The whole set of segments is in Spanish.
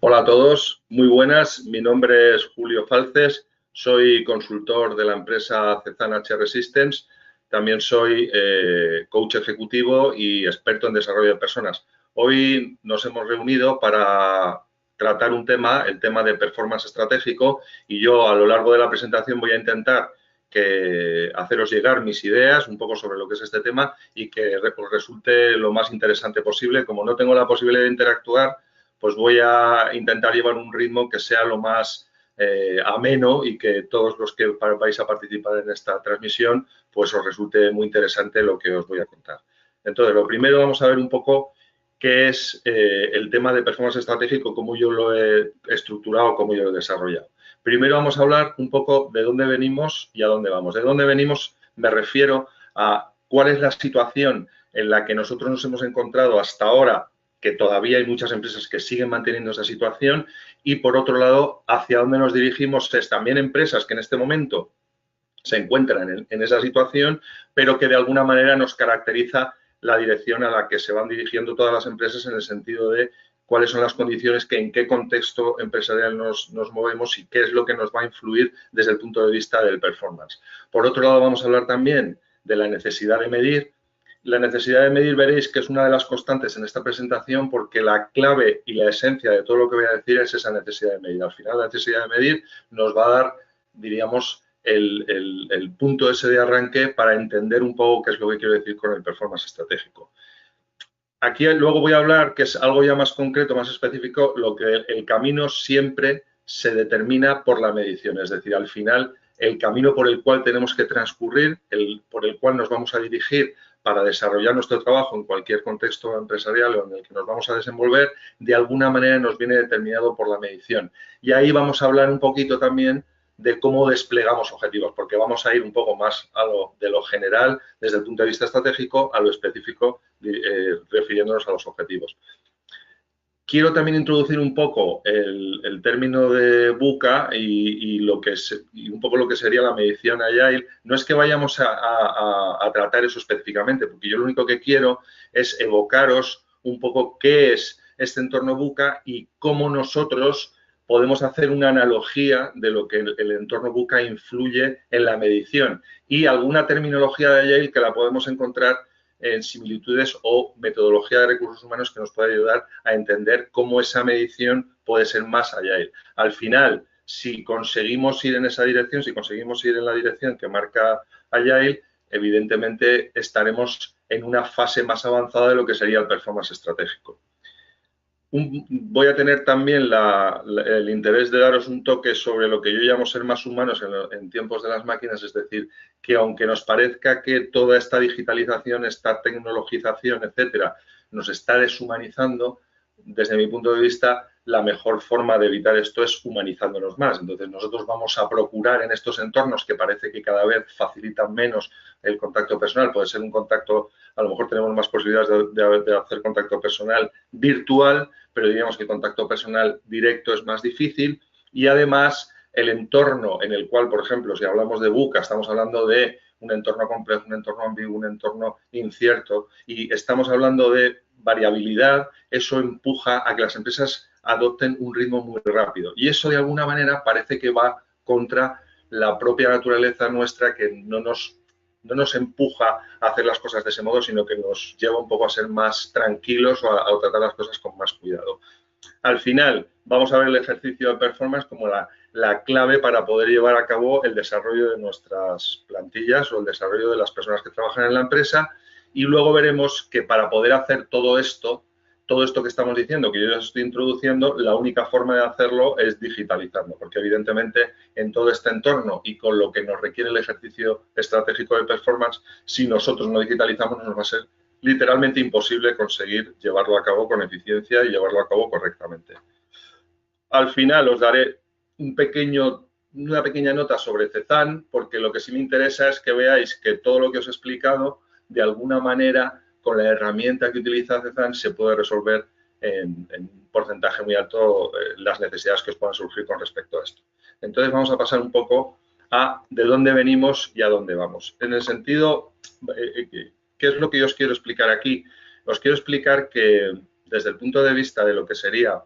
Hola a todos, muy buenas. Mi nombre es Julio Falces, soy consultor de la empresa Cezanne HR Systems. También soy coach ejecutivo y experto en desarrollo de personas. Hoy nos hemos reunido para tratar un tema, el tema de performance estratégico, y yo a lo largo de la presentación voy a intentar haceros llegar mis ideas un poco sobre lo que es este tema y que os resulte lo más interesante posible. Como no tengo la posibilidad de interactuar, pues voy a intentar llevar un ritmo que sea lo más ameno y que todos los que vais a participar en esta transmisión, pues os resulte muy interesante lo que os voy a contar. Entonces, lo primero vamos a ver un poco qué es el tema de performance estratégico, cómo yo lo he estructurado, cómo yo lo he desarrollado. Primero vamos a hablar un poco de dónde venimos y a dónde vamos. De dónde venimos me refiero a cuál es la situación en la que nosotros nos hemos encontrado hasta ahora, que todavía hay muchas empresas que siguen manteniendo esa situación, y por otro lado, hacia dónde nos dirigimos es también empresas que en este momento se encuentran en esa situación, pero que de alguna manera nos caracteriza la dirección a la que se van dirigiendo todas las empresas en el sentido de cuáles son las condiciones, en qué contexto empresarial nos movemos y qué es lo que nos va a influir desde el punto de vista del performance. Por otro lado, vamos a hablar también de la necesidad de medir. La necesidad de medir veréis que es una de las constantes en esta presentación, porque la clave y la esencia de todo lo que voy a decir es esa necesidad de medir. Al final, la necesidad de medir nos va a dar, diríamos, el punto ese de arranque para entender un poco qué es lo que quiero decir con el performance estratégico. Aquí luego voy a hablar, que es algo ya más concreto, más específico, lo que el camino siempre se determina por la medición. Es decir, al final, el camino por el cual tenemos que transcurrir, por el cual nos vamos a dirigir para desarrollar nuestro trabajo en cualquier contexto empresarial o en el que nos vamos a desenvolver, de alguna manera nos viene determinado por la medición. Y ahí vamos a hablar un poquito también de cómo desplegamos objetivos, porque vamos a ir un poco más de lo general desde el punto de vista estratégico a lo específico, refiriéndonos a los objetivos. Quiero también introducir un poco el término de VUCA y un poco lo que sería la medición Agile. No es que vayamos a tratar eso específicamente, porque yo lo único que quiero es evocaros un poco qué es este entorno VUCA y cómo nosotros podemos hacer una analogía de lo que el entorno VUCA influye en la medición y alguna terminología de Agile que la podemos encontrar en similitudes o metodología de recursos humanos que nos puede ayudar a entender cómo esa medición puede ser más Agile. Al final, si conseguimos ir en esa dirección, si conseguimos ir en la dirección que marca Agile, evidentemente estaremos en una fase más avanzada de lo que sería el performance estratégico. Voy a tener también el interés de daros un toque sobre lo que yo llamo ser más humanos en tiempos de las máquinas, es decir, que aunque nos parezca que toda esta digitalización, esta tecnologización, etcétera, nos está deshumanizando, desde mi punto de vista, la mejor forma de evitar esto es humanizándonos más. Entonces, nosotros vamos a procurar en estos entornos que parece que cada vez facilitan menos el contacto personal, puede ser un contacto, a lo mejor tenemos más posibilidades de hacer contacto personal virtual, pero diríamos que el contacto personal directo es más difícil y además el entorno en el cual, por ejemplo, si hablamos de VUCA, estamos hablando de un entorno complejo, un entorno ambiguo, un entorno incierto y estamos hablando de variabilidad, eso empuja a que las empresas adopten un ritmo muy rápido y eso de alguna manera parece que va contra la propia naturaleza nuestra, que no nos empuja a hacer las cosas de ese modo, sino que nos lleva un poco a ser más tranquilos o a tratar las cosas con más cuidado. Al final, vamos a ver el ejercicio de performance como la clave para poder llevar a cabo el desarrollo de nuestras plantillas o el desarrollo de las personas que trabajan en la empresa, y luego veremos que para poder hacer todo esto que estamos diciendo, que yo ya estoy introduciendo, la única forma de hacerlo es digitalizando, porque evidentemente en todo este entorno y con lo que nos requiere el ejercicio estratégico de performance, si nosotros no digitalizamos nos va a ser literalmente imposible conseguir llevarlo a cabo con eficiencia y llevarlo a cabo correctamente. Al final os daré una pequeña nota sobre Cezanne, porque lo que sí me interesa es que veáis que todo lo que os he explicado, de alguna manera, con la herramienta que utiliza Cezanne, se puede resolver en un porcentaje muy alto las necesidades que os puedan surgir con respecto a esto. Entonces vamos a pasar un poco a de dónde venimos y a dónde vamos. En el sentido, ¿qué es lo que yo os quiero explicar aquí? Os quiero explicar que desde el punto de vista de lo que sería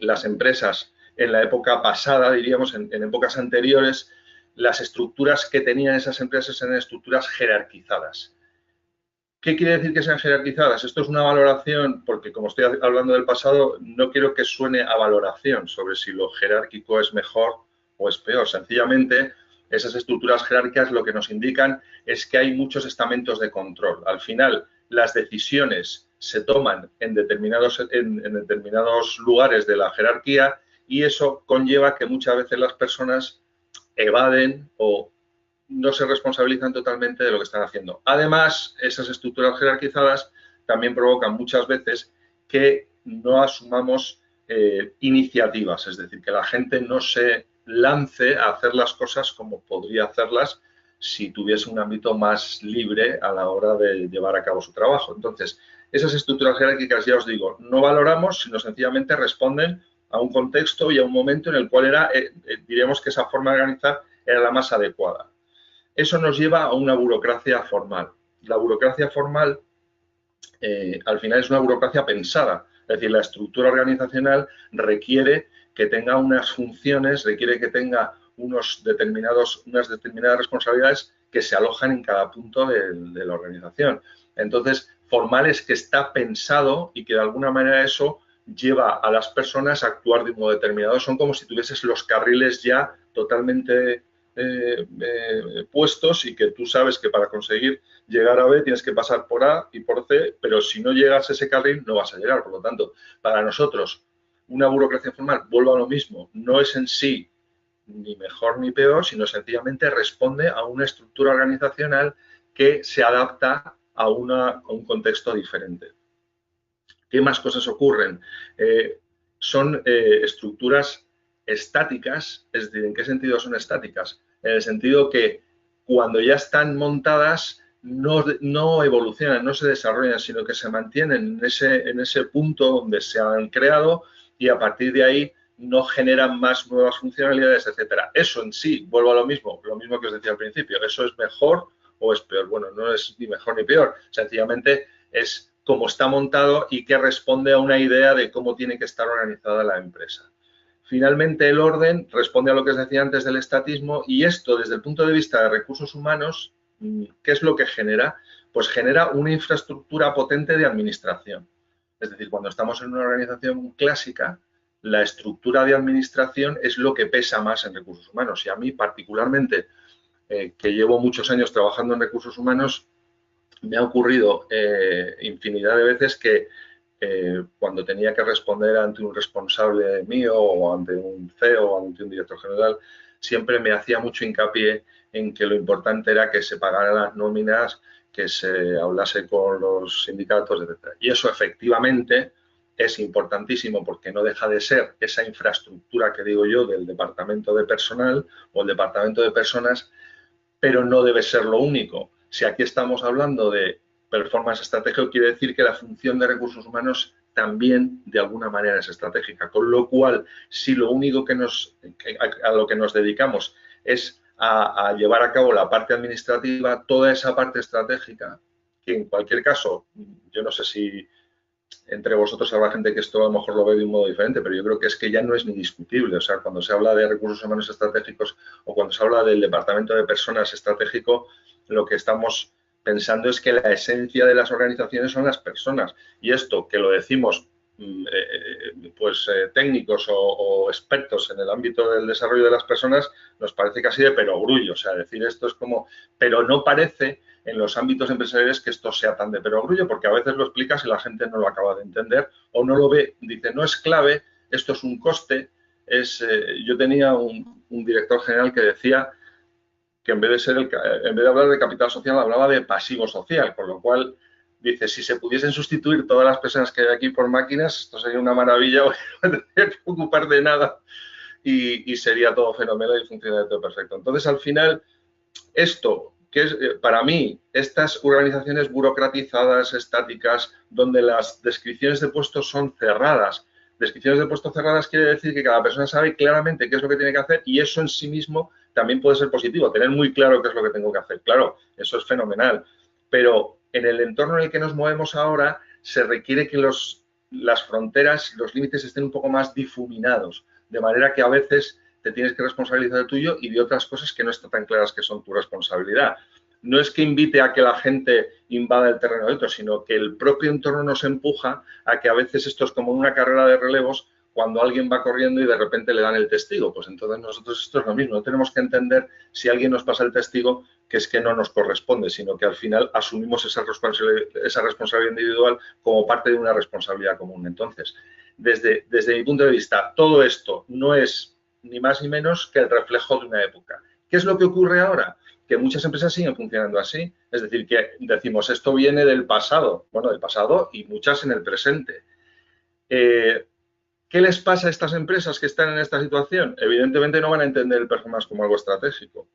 las empresas en la época pasada, diríamos, en épocas anteriores, las estructuras que tenían esas empresas eran estructuras jerarquizadas. ¿Qué quiere decir que sean jerarquizadas? Esto es una valoración, porque como estoy hablando del pasado, no quiero que suene a valoración sobre si lo jerárquico es mejor o es peor. Sencillamente, esas estructuras jerárquicas lo que nos indican es que hay muchos estamentos de control. Al final, las decisiones se toman en determinados lugares de la jerarquía y eso conlleva que muchas veces las personas evaden o no se responsabilizan totalmente de lo que están haciendo. Además, esas estructuras jerarquizadas también provocan muchas veces que no asumamos iniciativas, es decir, que la gente no se lance a hacer las cosas como podría hacerlas si tuviese un ámbito más libre a la hora de llevar a cabo su trabajo. Entonces, esas estructuras jerárquicas, ya os digo, no valoramos, sino sencillamente responden a un contexto y a un momento en el cual diríamos que esa forma de organizar era la más adecuada. Eso nos lleva a una burocracia formal. La burocracia formal, al final, es una burocracia pensada. Es decir, la estructura organizacional requiere que tenga unas funciones, requiere que tenga unas determinadas responsabilidades que se alojan en cada punto de la organización. Entonces, formal es que está pensado y que de alguna manera eso lleva a las personas a actuar de un modo determinado. Son como si tuvieses los carriles ya totalmente puestos y que tú sabes que para conseguir llegar a B tienes que pasar por A y por C, pero si no llegas a ese carril no vas a llegar. Por lo tanto, para nosotros, una burocracia formal, vuelvo a lo mismo, no es en sí ni mejor ni peor, sino sencillamente responde a una estructura organizacional que se adapta a un contexto diferente. ¿Qué más cosas ocurren? Son estructuras estáticas, es decir, ¿en qué sentido son estáticas? En el sentido que cuando ya están montadas no evolucionan, no se desarrollan, sino que se mantienen en ese punto donde se han creado y a partir de ahí no generan más nuevas funcionalidades, etcétera. Eso en sí, vuelvo a lo mismo que os decía al principio, ¿eso es mejor o es peor? Bueno, no es ni mejor ni peor, sencillamente es cómo está montado y que responde a una idea de cómo tiene que estar organizada la empresa. Finalmente, el orden responde a lo que os decía antes del estatismo y esto, desde el punto de vista de recursos humanos, ¿qué es lo que genera? Pues genera una infraestructura potente de administración. Es decir, cuando estamos en una organización clásica, la estructura de administración es lo que pesa más en recursos humanos. Y a mí, particularmente, que llevo muchos años trabajando en recursos humanos, me ha ocurrido infinidad de veces que cuando tenía que responder ante un responsable mío o ante un CEO o ante un director general, siempre me hacía mucho hincapié en que lo importante era que se pagaran las nóminas, que se hablase con los sindicatos, etc. Y eso efectivamente es importantísimo porque no deja de ser esa infraestructura que digo yo del departamento de personal o el departamento de personas, pero no debe ser lo único. Si aquí estamos hablando de performance estratégico, quiere decir que la función de recursos humanos también de alguna manera es estratégica. Con lo cual, si lo único a lo que nos dedicamos es a llevar a cabo la parte administrativa, toda esa parte estratégica, que en cualquier caso, yo no sé si entre vosotros habrá gente que esto a lo mejor lo ve de un modo diferente, pero yo creo que es que ya no es ni discutible. O sea, cuando se habla de recursos humanos estratégicos o cuando se habla del departamento de personas estratégico, lo que estamos pensando es que la esencia de las organizaciones son las personas. Y esto, que lo decimos técnicos o expertos en el ámbito del desarrollo de las personas, nos parece casi de perogrullo. O sea, decir esto es como... Pero no parece en los ámbitos empresariales que esto sea tan de perogrullo, porque a veces lo explicas y la gente no lo acaba de entender o no lo ve. Dice, no es clave, esto es un coste. Yo tenía un director general que decía que en vez de hablar de capital social, hablaba de pasivo social, con lo cual dice, si se pudiesen sustituir todas las personas que hay aquí por máquinas, esto sería una maravilla, no tendría que ocupar de nada y sería todo fenomenal y funcionaría todo perfecto. Entonces, al final, esto, que es para mí, estas organizaciones burocratizadas, estáticas, donde las descripciones de puestos son cerradas. Descripciones de puestos cerradas quiere decir que cada persona sabe claramente qué es lo que tiene que hacer y eso en sí mismo también puede ser positivo, tener muy claro qué es lo que tengo que hacer. Claro, eso es fenomenal, pero en el entorno en el que nos movemos ahora se requiere que los las fronteras, los límites estén un poco más difuminados, de manera que a veces te tienes que responsabilizar de tuyo y de otras cosas que no están tan claras que son tu responsabilidad. No es que invite a que la gente invada el terreno de otros, sino que el propio entorno nos empuja a que a veces esto es como una carrera de relevos cuando alguien va corriendo y de repente le dan el testigo. Pues entonces nosotros esto es lo mismo. No tenemos que entender si alguien nos pasa el testigo que es que no nos corresponde, sino que al final asumimos esa responsabilidad individual como parte de una responsabilidad común. Entonces, desde mi punto de vista, todo esto no es ni más ni menos que el reflejo de una época. ¿Qué es lo que ocurre ahora? Que muchas empresas siguen funcionando así. Es decir, que decimos, esto viene del pasado. Bueno, del pasado y muchas en el presente. ¿Qué les pasa a estas empresas que están en esta situación? Evidentemente no van a entender el performance como algo estratégico.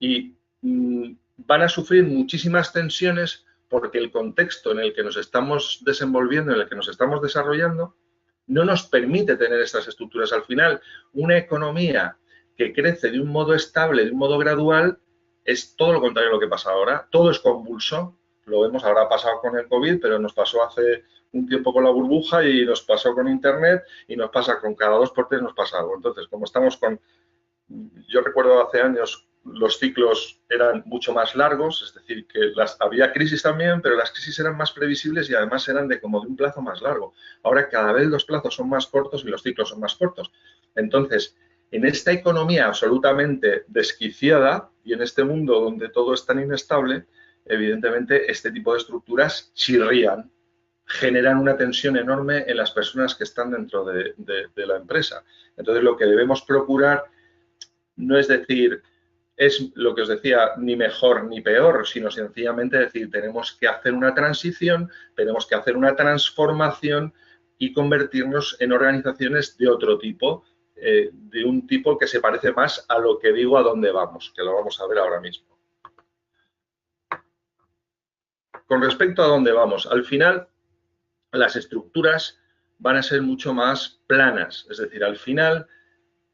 Y van a sufrir muchísimas tensiones porque el contexto en el que nos estamos desenvolviendo, en el que nos estamos desarrollando, no nos permite tener estas estructuras. Al final, una economía que crece de un modo estable, de un modo gradual, es todo lo contrario a lo que pasa ahora. Todo es convulso. Lo vemos, ahora ha pasado con el COVID, pero nos pasó hace un tiempo con la burbuja y nos pasó con Internet y nos pasa con cada 2 por 3 nos pasa algo. Entonces, como estamos con... Yo recuerdo hace años los ciclos eran mucho más largos, es decir, que había crisis también, pero las crisis eran más previsibles y además eran de como de un plazo más largo. Ahora cada vez los plazos son más cortos y los ciclos son más cortos. Entonces, en esta economía absolutamente desquiciada y en este mundo donde todo es tan inestable, evidentemente este tipo de estructuras chirrían, generan una tensión enorme en las personas que están dentro de la empresa. Entonces, lo que debemos procurar no es decir, es lo que os decía, ni mejor ni peor, sino sencillamente decir, tenemos que hacer una transición, tenemos que hacer una transformación y convertirnos en organizaciones de otro tipo, de un tipo que se parece más a lo que digo a dónde vamos, que lo vamos a ver ahora mismo. Con respecto a dónde vamos, al final las estructuras van a ser mucho más planas, es decir, al final,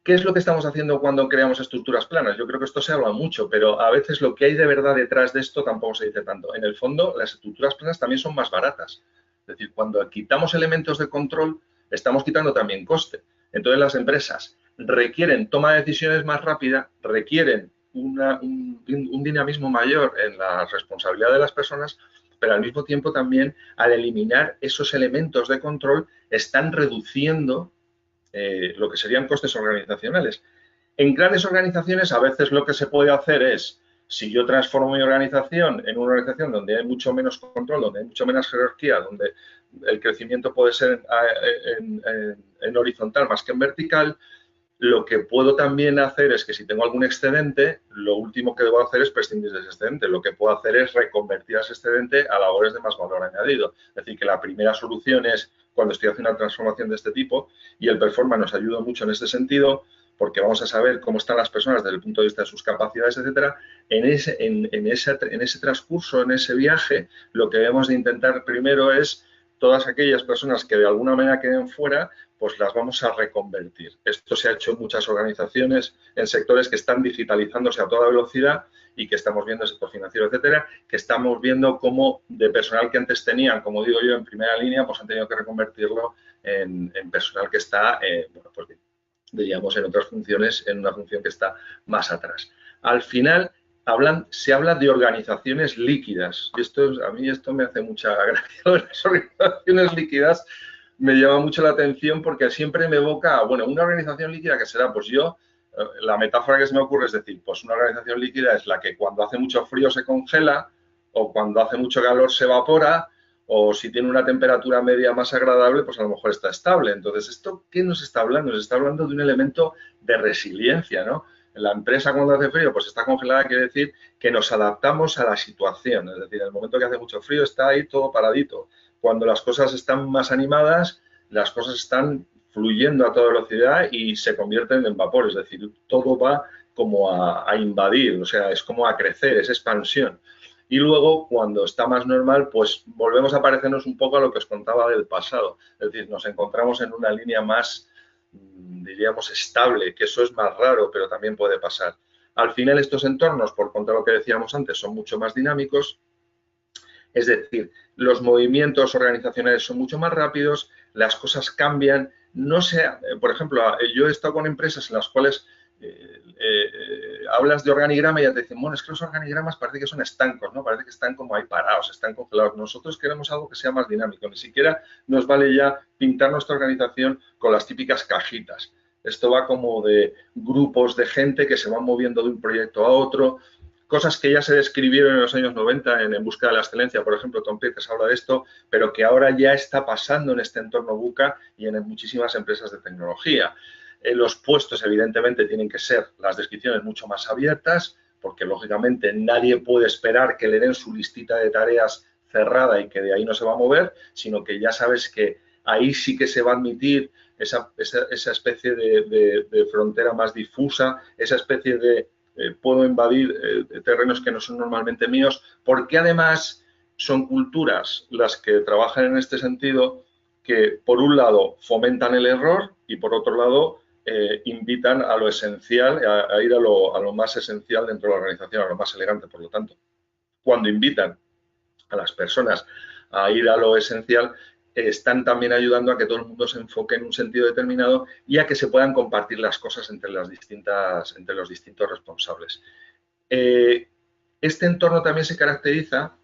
¿qué es lo que estamos haciendo cuando creamos estructuras planas? Yo creo que esto se habla mucho, pero a veces lo que hay de verdad detrás de esto tampoco se dice tanto. En el fondo, las estructuras planas también son más baratas. Es decir, cuando quitamos elementos de control, estamos quitando también coste. Entonces, las empresas requieren toma de decisiones más rápida, requieren un dinamismo mayor en la responsabilidad de las personas, pero al mismo tiempo también, al eliminar esos elementos de control, están reduciendo lo que serían costes organizacionales. En grandes organizaciones a veces lo que se puede hacer es, si yo transformo mi organización en una organización donde hay mucho menos control, donde hay mucho menos jerarquía, donde el crecimiento puede ser en horizontal más que en vertical, lo que puedo también hacer es que si tengo algún excedente, lo último que debo hacer es prescindir de ese excedente. Lo que puedo hacer es reconvertir ese excedente a labores de más valor añadido. Es decir, que la primera solución es cuando estoy haciendo una transformación de este tipo, y el performance nos ayuda mucho en este sentido, porque vamos a saber cómo están las personas desde el punto de vista de sus capacidades, etcétera. En ese transcurso, en ese viaje, lo que debemos de intentar primero es todas aquellas personas que de alguna manera queden fuera, pues las vamos a reconvertir. Esto se ha hecho en muchas organizaciones, en sectores que están digitalizándose a toda velocidad y que estamos viendo el sector financiero, etcétera, que estamos viendo cómo de personal que antes tenían, como digo yo, en primera línea, pues han tenido que reconvertirlo en personal que está, bueno, pues diríamos, en otras funciones, en una función que está más atrás. Al final, se habla de organizaciones líquidas. A mí esto me hace mucha gracia. Las organizaciones líquidas me llama mucho la atención porque siempre me evoca, bueno, una organización líquida que será, pues yo, la metáfora que se me ocurre es decir, pues una organización líquida es la que cuando hace mucho frío se congela, o cuando hace mucho calor se evapora, o si tiene una temperatura media más agradable, pues a lo mejor está estable. Entonces, ¿esto qué nos está hablando? Nos está hablando de un elemento de resiliencia, ¿no? La empresa cuando hace frío, pues está congelada, quiere decir que nos adaptamos a la situación. Es decir, en el momento que hace mucho frío está ahí todo paradito. Cuando las cosas están más animadas, las cosas están fluyendo a toda velocidad y se convierten en vapor. Es decir, todo va como a invadir, o sea, es como a crecer, es expansión. Y luego, cuando está más normal, pues volvemos a parecernos un poco a lo que os contaba del pasado. Es decir, nos encontramos en una línea más, diríamos, estable, que eso es más raro, pero también puede pasar. Al final, estos entornos, por contra de lo que decíamos antes, son mucho más dinámicos. Es decir, los movimientos organizacionales son mucho más rápidos, las cosas cambian, no sé, por ejemplo, yo he estado con empresas en las cuales hablas de organigrama y ya te dicen, bueno, es que los organigramas parece que son estancos, ¿no? Parece que están como ahí parados, están congelados. Nosotros queremos algo que sea más dinámico, ni siquiera nos vale ya pintar nuestra organización con las típicas cajitas. Esto va como de grupos de gente que se van moviendo de un proyecto a otro, cosas que ya se describieron en los años 90 en Busca de la Excelencia, por ejemplo, Tom Peters habla de esto, pero que ahora ya está pasando en este entorno VUCA y en muchísimas empresas de tecnología. Los puestos, evidentemente, tienen que ser las descripciones mucho más abiertas, porque, lógicamente, nadie puede esperar que le den su listita de tareas cerrada y que de ahí no se va a mover, sino que ya sabes que ahí sí que se va a admitir esa especie de frontera más difusa, esa especie de puedo invadir terrenos que no son normalmente míos, porque además son culturas las que trabajan en este sentido que, por un lado, fomentan el error y, por otro lado, invitan a lo esencial, a ir a lo más esencial dentro de la organización, a lo más elegante. Por lo tanto, cuando invitan a las personas a ir a lo esencial, están también ayudando a que todo el mundo se enfoque en un sentido determinado y a que se puedan compartir las cosas entre los distintos responsables. Este entorno también se caracteriza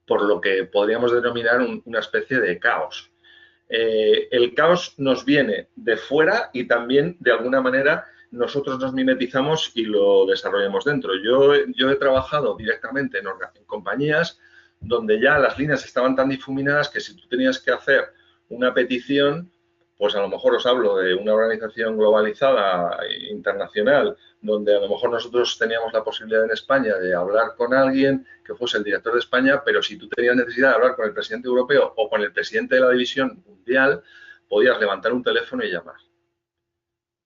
por lo que podríamos denominar una especie de caos. El caos nos viene de fuera y también, de alguna manera, nosotros nos mimetizamos y lo desarrollamos dentro. Yo he trabajado directamente en compañías donde ya las líneas estaban tan difuminadas que si tú tenías que hacer una petición, pues a lo mejor os hablo de una organización globalizada internacional, donde a lo mejor nosotros teníamos la posibilidad en España de hablar con alguien que fuese el director de España, pero si tú tenías necesidad de hablar con el presidente europeo o con el presidente de la división mundial, podías levantar un teléfono y llamar.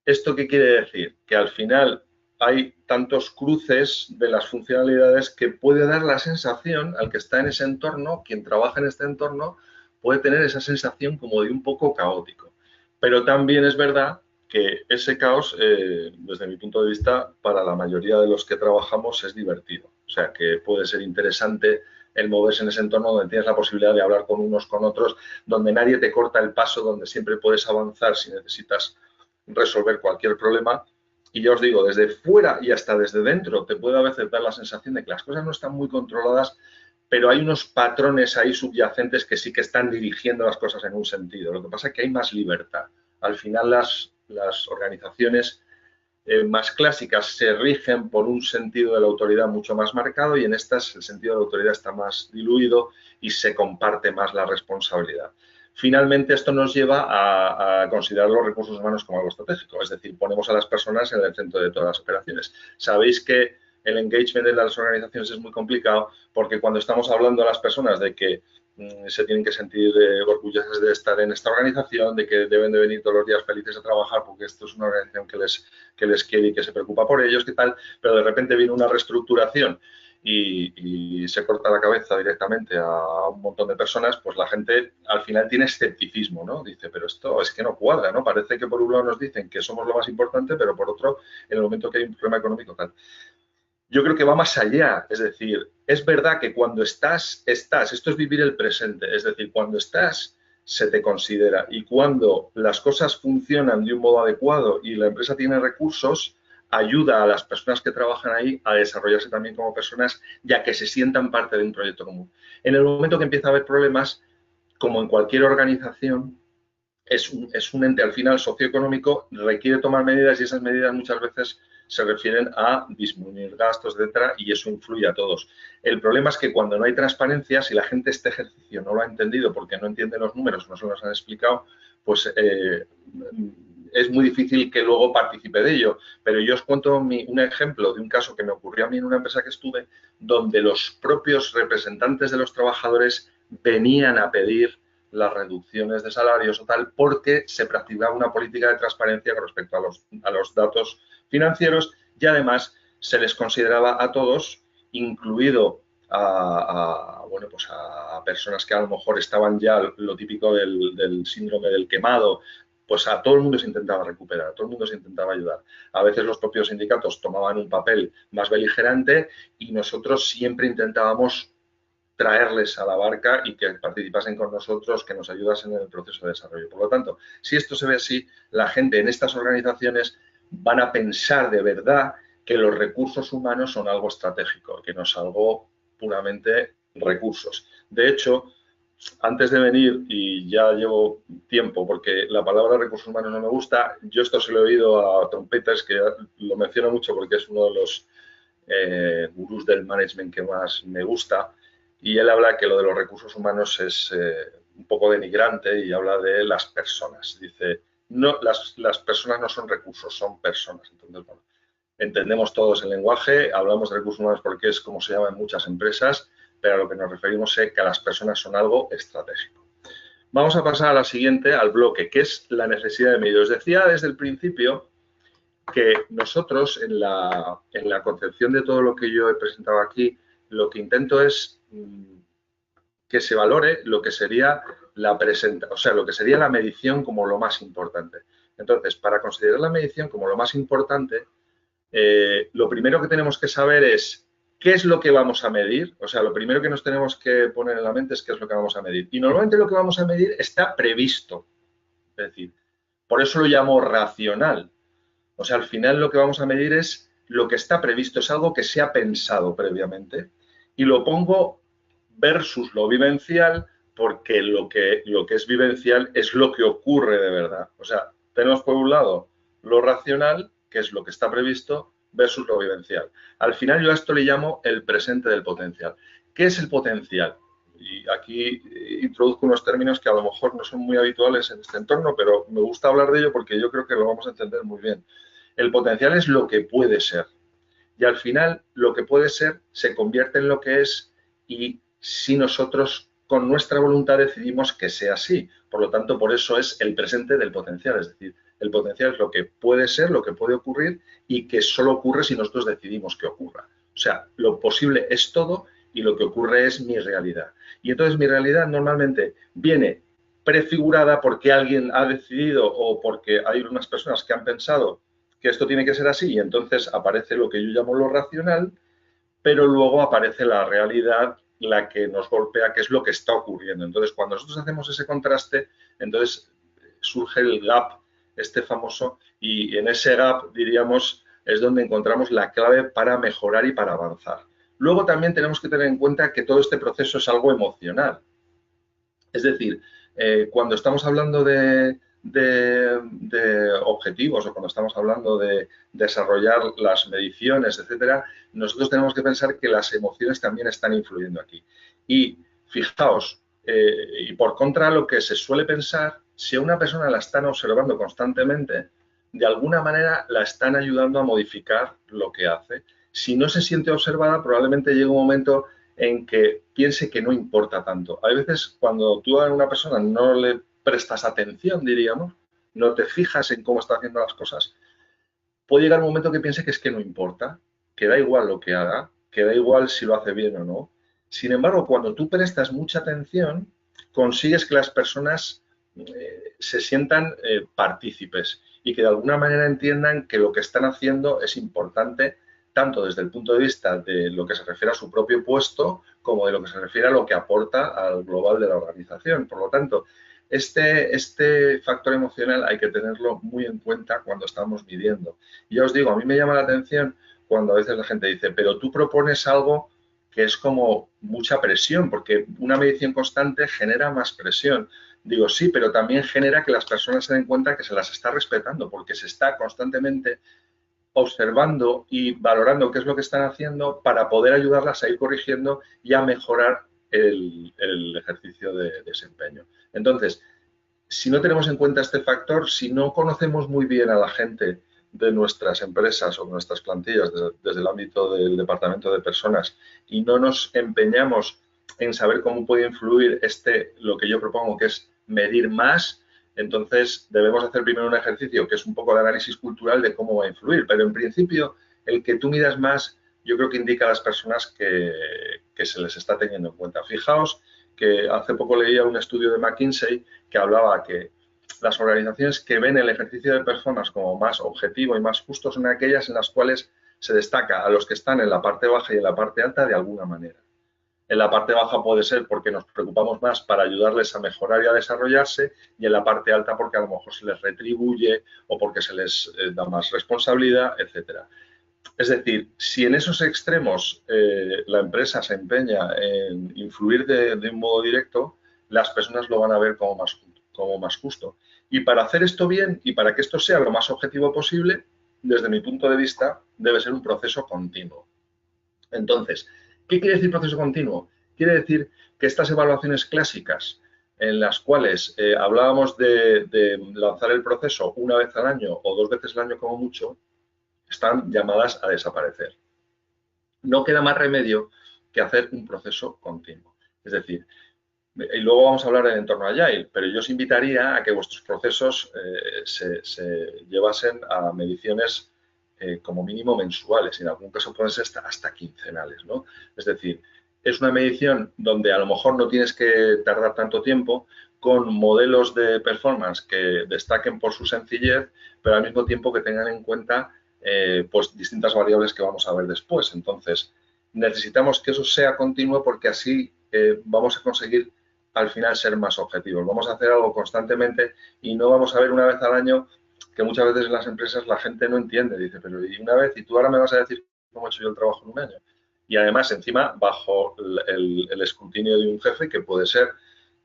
¿Esto qué quiere decir? Que al final hay tantos cruces de las funcionalidades que puede dar la sensación al que está en ese entorno, quien trabaja en este entorno, puede tener esa sensación como de un poco caótico. Pero también es verdad que ese caos, desde mi punto de vista, para la mayoría de los que trabajamos es divertido. O sea, que puede ser interesante el moverse en ese entorno donde tienes la posibilidad de hablar con unos, con otros, donde nadie te corta el paso, donde siempre puedes avanzar si necesitas resolver cualquier problema. Y ya os digo, desde fuera y hasta desde dentro te puede a veces dar la sensación de que las cosas no están muy controladas, pero hay unos patrones ahí subyacentes que sí que están dirigiendo las cosas en un sentido. Lo que pasa es que hay más libertad. Al final las organizaciones más clásicas se rigen por un sentido de la autoridad mucho más marcado y en estas el sentido de la autoridad está más diluido y se comparte más la responsabilidad. Finalmente, esto nos lleva a considerar los recursos humanos como algo estratégico, es decir, ponemos a las personas en el centro de todas las operaciones. Sabéis que el engagement de las organizaciones es muy complicado porque cuando estamos hablando a las personas de que se tienen que sentir orgullosas de estar en esta organización, de que deben de venir todos los días felices a trabajar porque esto es una organización que les quiere y que se preocupa por ellos, ¿qué tal? Pero de repente viene una reestructuración y se corta la cabeza directamente a un montón de personas, pues la gente al final tiene escepticismo, ¿no? Dice, pero esto es que no cuadra, ¿no? Parece que por un lado nos dicen que somos lo más importante, pero por otro, en el momento que hay un problema económico, tal. Yo creo que va más allá, es decir, es verdad que cuando estás, esto es vivir el presente, es decir, cuando estás se te considera y cuando las cosas funcionan de un modo adecuado y la empresa tiene recursos, ayuda a las personas que trabajan ahí a desarrollarse también como personas ya que se sientan parte de un proyecto común. En el momento que empieza a haber problemas, como en cualquier organización, es un ente al final socioeconómico, requiere tomar medidas y esas medidas muchas veces se refieren a disminuir gastos, etcétera, y eso influye a todos. El problema es que cuando no hay transparencia, si la gente este ejercicio no lo ha entendido porque no entiende los números, no se los han explicado, pues es muy difícil que luego participe de ello. Pero yo os cuento un ejemplo de un caso que me ocurrió a mí en una empresa que estuve, donde los propios representantes de los trabajadores venían a pedir las reducciones de salarios o tal, porque se practicaba una política de transparencia con respecto a los datos financieros y además se les consideraba a todos, incluido bueno, pues a personas que a lo mejor estaban ya lo típico del síndrome del quemado, pues a todo el mundo se intentaba recuperar, a todo el mundo se intentaba ayudar. A veces los propios sindicatos tomaban un papel más beligerante y nosotros siempre intentábamos traerles a la barca y que participasen con nosotros, que nos ayudasen en el proceso de desarrollo. Por lo tanto, si esto se ve así, la gente en estas organizaciones van a pensar de verdad que los recursos humanos son algo estratégico, que no es algo puramente recursos. De hecho, antes de venir, y ya llevo tiempo, porque la palabra recursos humanos no me gusta, yo esto se lo he oído a Tom Peters, que lo menciono mucho porque es uno de los gurús del management que más me gusta, y él habla que lo de los recursos humanos es un poco denigrante y habla de las personas. Dice, no, las personas no son recursos, son personas. Entonces, bueno, entendemos todos el lenguaje, hablamos de recursos humanos porque es como se llama en muchas empresas, pero a lo que nos referimos es que las personas son algo estratégico. Vamos a pasar a la siguiente, al bloque, que es la necesidad de medio. Os decía desde el principio que nosotros en la concepción de todo lo que yo he presentado aquí, lo que intento es que se valore lo que sería la lo que sería la medición como lo más importante. Entonces, para considerar la medición como lo más importante, lo primero que tenemos que saber es qué es lo que vamos a medir. O sea, lo primero que nos tenemos que poner en la mente es qué es lo que vamos a medir. Y normalmente lo que vamos a medir está previsto. Es decir, por eso lo llamo racional. O sea, al final lo que vamos a medir es lo que está previsto, es algo que se ha pensado previamente. Y lo pongo versus lo vivencial, porque lo que es vivencial es lo que ocurre de verdad. O sea, tenemos por un lado lo racional, que es lo que está previsto, versus lo vivencial. Al final yo a esto le llamo el presente del potencial. ¿Qué es el potencial? Y aquí introduzco unos términos que a lo mejor no son muy habituales en este entorno, pero me gusta hablar de ello porque yo creo que lo vamos a entender muy bien. El potencial es lo que puede ser. Y al final lo que puede ser se convierte en lo que es, y si nosotros con nuestra voluntad decidimos que sea así. Por lo tanto, por eso es el presente del potencial. Es decir, el potencial es lo que puede ser, lo que puede ocurrir y que solo ocurre si nosotros decidimos que ocurra. O sea, lo posible es todo y lo que ocurre es mi realidad. Y entonces mi realidad normalmente viene prefigurada porque alguien ha decidido o porque hay unas personas que han pensado que esto tiene que ser así y entonces aparece lo que yo llamo lo racional, pero luego aparece la realidad, la que nos golpea, que es lo que está ocurriendo. Entonces, cuando nosotros hacemos ese contraste, entonces surge el gap, este famoso, y en ese gap, diríamos, es donde encontramos la clave para mejorar y para avanzar. Luego también tenemos que tener en cuenta que todo este proceso es algo emocional. Es decir, cuando estamos hablando de objetivos o cuando estamos hablando de desarrollar las mediciones, etcétera, nosotros tenemos que pensar que las emociones también están influyendo aquí. Y fijaos, y por contra lo que se suele pensar, si a una persona la están observando constantemente, de alguna manera la están ayudando a modificar lo que hace. Si no se siente observada, probablemente llegue un momento en que piense que no importa tanto. Hay veces cuando tú a una persona no le prestas atención, diríamos, no te fijas en cómo está haciendo las cosas, puede llegar un momento que piense que es que no importa, que da igual lo que haga, que da igual si lo hace bien o no. Sin embargo, cuando tú prestas mucha atención, consigues que las personas se sientan partícipes y que de alguna manera entiendan que lo que están haciendo es importante tanto desde el punto de vista de lo que se refiere a su propio puesto como de lo que se refiere a lo que aporta al global de la organización. Por lo tanto, este factor emocional hay que tenerlo muy en cuenta cuando estamos midiendo. Y ya os digo, a mí me llama la atención cuando a veces la gente dice, pero tú propones algo que es como mucha presión, porque una medición constante genera más presión. Digo, sí, pero también genera que las personas se den cuenta que se las está respetando, porque se está constantemente observando y valorando qué es lo que están haciendo para poder ayudarlas a ir corrigiendo y a mejorar el ejercicio de desempeño. Entonces, si no tenemos en cuenta este factor, si no conocemos muy bien a la gente de nuestras empresas o nuestras plantillas desde el ámbito del departamento de personas y no nos empeñamos en saber cómo puede influir lo que yo propongo, que es medir más, entonces debemos hacer primero un ejercicio que es un poco de análisis cultural de cómo va a influir. Pero en principio, el que tú midas más, yo creo que indica a las personas que se les está teniendo en cuenta. Fijaos que hace poco leía un estudio de McKinsey que hablaba que las organizaciones que ven el ejercicio de personas como más objetivo y más justo son aquellas en las cuales se destaca a los que están en la parte baja y en la parte alta de alguna manera. En la parte baja puede ser porque nos preocupamos más para ayudarles a mejorar y a desarrollarse, y en la parte alta porque a lo mejor se les retribuye o porque se les da más responsabilidad, etcétera. Es decir, si en esos extremos la empresa se empeña en influir de un modo directo, las personas lo van a ver como más justo. Y para hacer esto bien y para que esto sea lo más objetivo posible, desde mi punto de vista, debe ser un proceso continuo. Entonces, ¿qué quiere decir proceso continuo? Quiere decir que estas evaluaciones clásicas en las cuales hablábamos de lanzar el proceso una vez al año o 2 veces al año como mucho, están llamadas a desaparecer. No queda más remedio que hacer un proceso continuo. Es decir, y luego vamos a hablar del entorno Agile, pero yo os invitaría a que vuestros procesos se llevasen a mediciones como mínimo mensuales, y en algún caso pueden ser hasta quincenales, ¿no? Es decir, es una medición donde a lo mejor no tienes que tardar tanto tiempo, con modelos de performance que destaquen por su sencillez, pero al mismo tiempo que tengan en cuenta pues distintas variables que vamos a ver después. Entonces, necesitamos que eso sea continuo porque así vamos a conseguir al final ser más objetivos. Vamos a hacer algo constantemente y no vamos a ver una vez al año, que muchas veces en las empresas la gente no entiende. Dice, pero y una vez, y tú ahora me vas a decir cómo he hecho yo el trabajo en un año. Y además, encima, bajo el escrutinio de un jefe que puede ser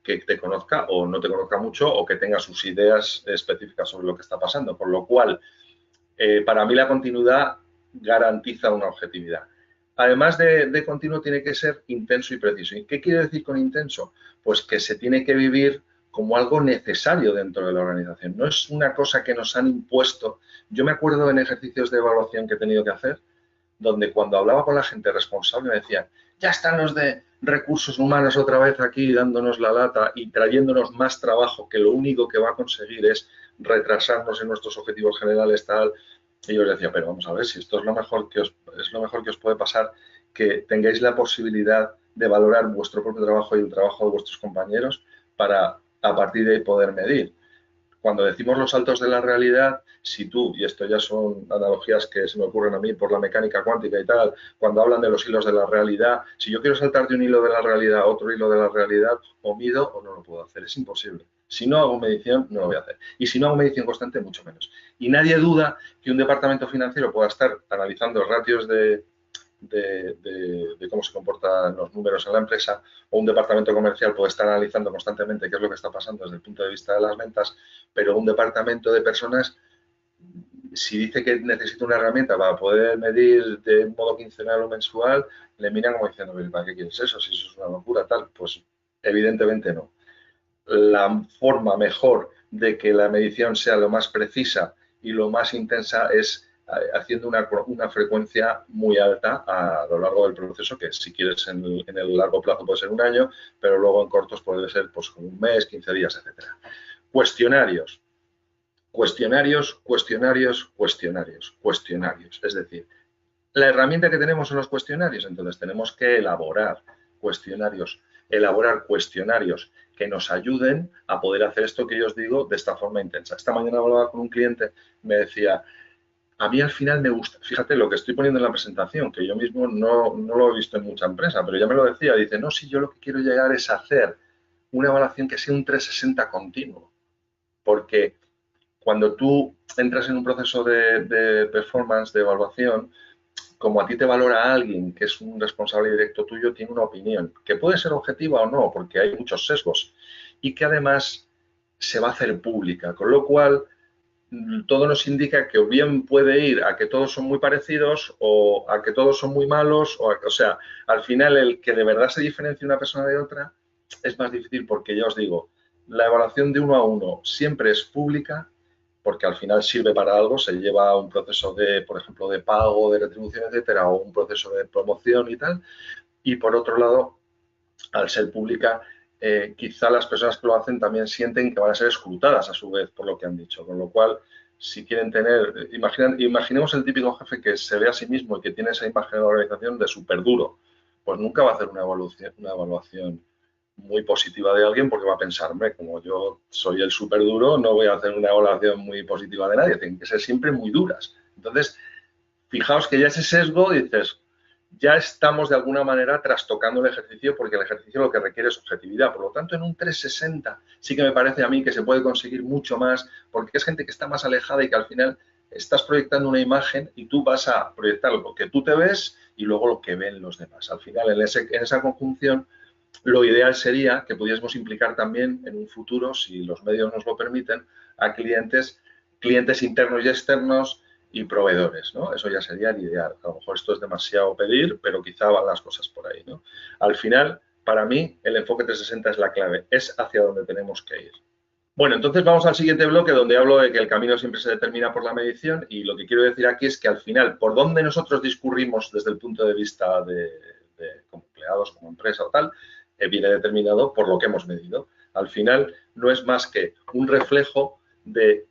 que te conozca o no te conozca mucho o que tenga sus ideas específicas sobre lo que está pasando. Por lo cual, para mí la continuidad garantiza una objetividad. Además de continuo, tiene que ser intenso y preciso. ¿Y qué quiere decir con intenso? Pues que se tiene que vivir como algo necesario dentro de la organización. No es una cosa que nos han impuesto. Yo me acuerdo en ejercicios de evaluación que he tenido que hacer, donde cuando hablaba con la gente responsable me decían, ya están los de recursos humanos otra vez aquí dándonos la lata y trayéndonos más trabajo, que lo único que va a conseguir es retrasarnos en nuestros objetivos generales, tal. Y yo les decía, pero vamos a ver, si esto es lo mejor que os puede pasar, que tengáis la posibilidad de valorar vuestro propio trabajo y el trabajo de vuestros compañeros para a partir de ahí poder medir. Cuando decimos los saltos de la realidad, si tú, y esto ya son analogías que se me ocurren a mí por la mecánica cuántica y tal, cuando hablan de los hilos de la realidad, si yo quiero saltar de un hilo de la realidad a otro hilo de la realidad, o mido o no lo puedo hacer, es imposible. Si no hago medición, no lo voy a hacer. Y si no hago medición constante, mucho menos. Y nadie duda que un departamento financiero pueda estar analizando ratios de cómo se comportan los números en la empresa, o un departamento comercial puede estar analizando constantemente qué es lo que está pasando desde el punto de vista de las ventas, pero un departamento de personas, si dice que necesita una herramienta para poder medir de un modo quincenal o mensual, le miran como diciendo, ¿para qué quieres eso? Si eso es una locura, tal. Pues evidentemente no. La forma mejor de que la medición sea lo más precisa y lo más intensa es haciendo una frecuencia muy alta a lo largo del proceso, que si quieres en el largo plazo puede ser un año, pero luego en cortos puede ser pues un mes, 15 días, etcétera. Cuestionarios. Cuestionarios, cuestionarios, cuestionarios, cuestionarios. Es decir, la herramienta que tenemos son los cuestionarios, entonces tenemos que elaborar cuestionarios que nos ayuden a poder hacer esto que yo os digo de esta forma intensa. Esta mañana hablaba con un cliente, me decía, a mí al final me gusta, fíjate lo que estoy poniendo en la presentación, que yo mismo no lo he visto en mucha empresa, pero ya me lo decía, dice, no, si yo lo que quiero llegar es hacer una evaluación que sea un 360 continuo, porque cuando tú entras en un proceso de performance, de evaluación, como a ti te valora alguien que es un responsable directo tuyo, tiene una opinión, que puede ser objetiva o no, porque hay muchos sesgos, y que además se va a hacer pública, con lo cual todo nos indica que o bien puede ir a que todos son muy parecidos o a que todos son muy malos, o sea, al final el que de verdad se diferencie una persona de otra es más difícil porque ya os digo, la evaluación de 1 a 1 siempre es pública porque al final sirve para algo, se lleva a un proceso de, por ejemplo, de pago, de retribución, etcétera, o un proceso de promoción y tal. Y por otro lado, al ser pública, quizá las personas que lo hacen también sienten que van a ser escrutadas a su vez por lo que han dicho, con lo cual, si quieren tener, imaginemos el típico jefe que se ve a sí mismo y que tiene esa imagen de la organización de súper duro, pues nunca va a hacer una evaluación muy positiva de alguien porque va a pensar, hombre, como yo soy el súper duro, no voy a hacer una evaluación muy positiva de nadie, tienen que ser siempre muy duras. Entonces, fijaos que ya ese sesgo dices, ya estamos de alguna manera trastocando el ejercicio, porque el ejercicio lo que requiere es objetividad. Por lo tanto, en un 360 sí que me parece a mí que se puede conseguir mucho más, porque es gente que está más alejada y que al final estás proyectando una imagen y tú vas a proyectar lo que tú te ves y luego lo que ven los demás. Al final, en esa conjunción, lo ideal sería que pudiésemos implicar también en un futuro, si los medios nos lo permiten, a clientes internos y externos y proveedores, ¿no? Eso ya sería el ideal. A lo mejor esto es demasiado pedir, pero quizá van las cosas por ahí, ¿no? Al final, para mí, el enfoque 360 es la clave, es hacia donde tenemos que ir. Bueno, entonces vamos al siguiente bloque donde hablo de que el camino siempre se determina por la medición y lo que quiero decir aquí es que al final, por donde nosotros discurrimos desde el punto de vista de como empleados, como empresa o tal, viene determinado por lo que hemos medido. Al final no es más que un reflejo de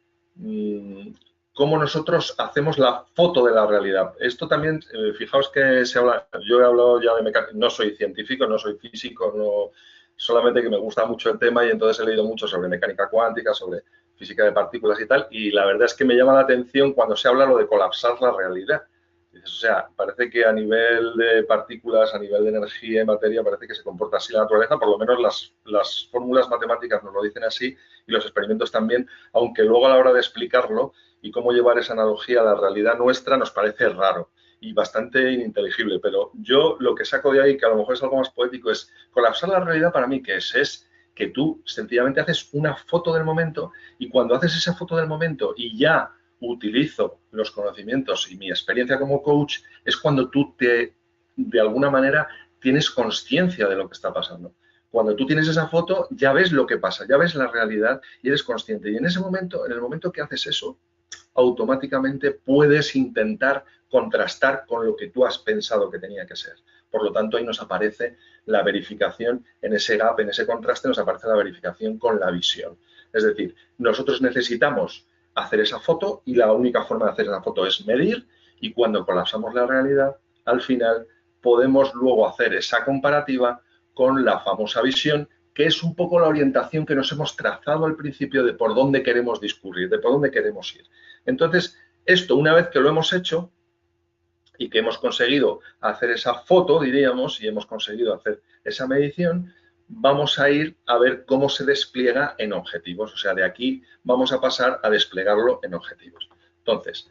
cómo nosotros hacemos la foto de la realidad. Esto también, fijaos que se habla, yo he hablado ya de mecánica, no soy científico, no soy físico, no, solamente que me gusta mucho el tema y entonces he leído mucho sobre mecánica cuántica, sobre física de partículas y tal, y la verdad es que me llama la atención cuando se habla lo de colapsar la realidad. O sea, parece que a nivel de partículas, a nivel de energía y materia, parece que se comporta así la naturaleza, por lo menos las fórmulas matemáticas nos lo dicen así y los experimentos también, aunque luego a la hora de explicarlo y cómo llevar esa analogía a la realidad nuestra nos parece raro y bastante ininteligible, pero yo lo que saco de ahí, que a lo mejor es algo más poético, es colapsar la realidad para mí, que es que tú sencillamente haces una foto del momento y cuando haces esa foto del momento y ya utilizo los conocimientos y mi experiencia como coach, es cuando tú de alguna manera, tienes conciencia de lo que está pasando. Cuando tú tienes esa foto, ya ves lo que pasa, ya ves la realidad y eres consciente. Y en ese momento, en el momento que haces eso, automáticamente puedes intentar contrastar con lo que tú has pensado que tenía que ser. Por lo tanto, ahí nos aparece la verificación, en ese gap, en ese contraste, nos aparece la verificación con la visión. Es decir, nosotros necesitamos hacer esa foto y la única forma de hacer esa foto es medir y cuando colapsamos la realidad, al final podemos luego hacer esa comparativa con la famosa visión, que es un poco la orientación que nos hemos trazado al principio de por dónde queremos discurrir, de por dónde queremos ir. Entonces, esto una vez que lo hemos hecho y que hemos conseguido hacer esa foto, diríamos, y hemos conseguido hacer esa medición, vamos a ir a ver cómo se despliega en objetivos. O sea, de aquí vamos a pasar a desplegarlo en objetivos. Entonces,